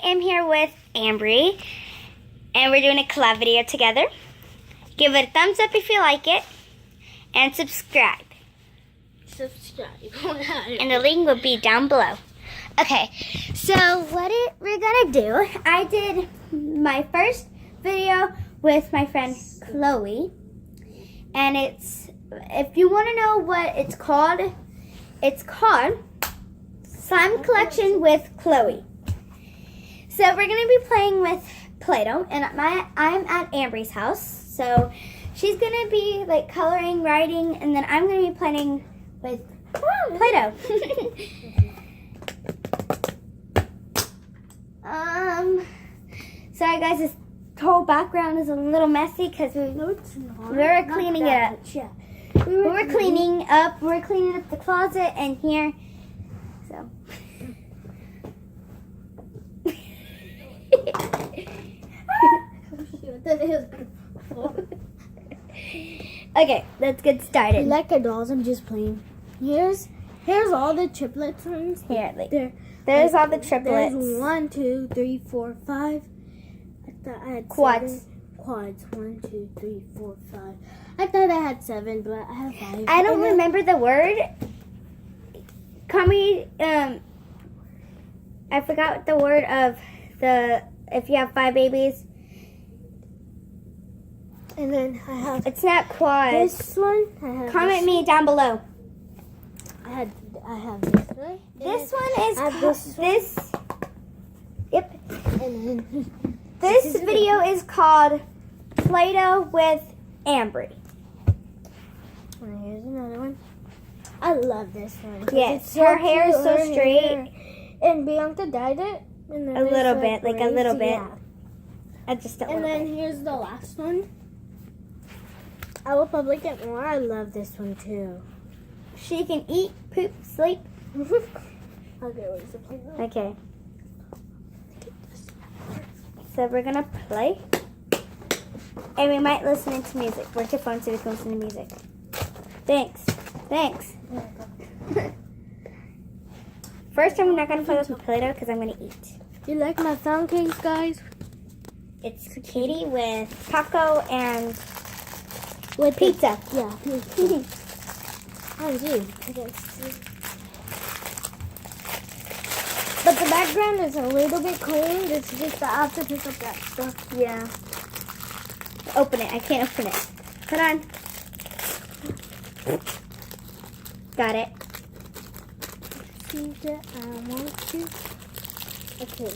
am here with Ambre, and we're doing a collab video together. Give it a thumbs up if you like it, and subscribe. And the link will be down below. Okay, so what we're gonna do, I did my first video with my friend Chloe, and if you want to know what it's called Slime Collection with Chloe. So we're going to be playing with Play-Doh, and I'm at Ambre's house. So she's going to be like coloring, writing, and then I'm going to be playing with Play-Doh. Sorry guys, this whole background is a little messy because we were cleaning it up. Yeah. We're cleaning up the closet and here. So. Okay, let's get started. Like the dolls, I'm just playing. Here's all the triplets ones. Here, there's all the triplets. There's 1, 2, 3, 4, 5. I thought I had quads. 7. Quads. 1, 2, 3, 4, 5. I thought I had 7, but I have 5. I don't remember the word. I forgot the word of if you have 5 babies. And then I have. It's not quads. This one. Comment me down below. I have this one. This one is this. Yep. And then This video is called Play-Doh with Ambre. And here's another one. I love this one. Yes, her hair is so straight. And Bianca dyed it. And A little bit, like a little bit. Yeah. Just a And little then bit. here's the last one. I will probably get more. I love this one too. She can eat, poop, sleep. Okay, where's the play? Okay. So we're gonna play. And we might listen to music. Where's your phone so we can listen to music? Thanks. First, I'm not gonna play with Play-Doh because I'm gonna eat. You like my fountain cakes, guys? It's Katie with taco and With pizza. Yeah, pizza. And you. But the background is a little bit clean. It's just that I have to pick up that stuff. Yeah. Open it. I can't open it. Hold on. Got it. See that I want to. Okay.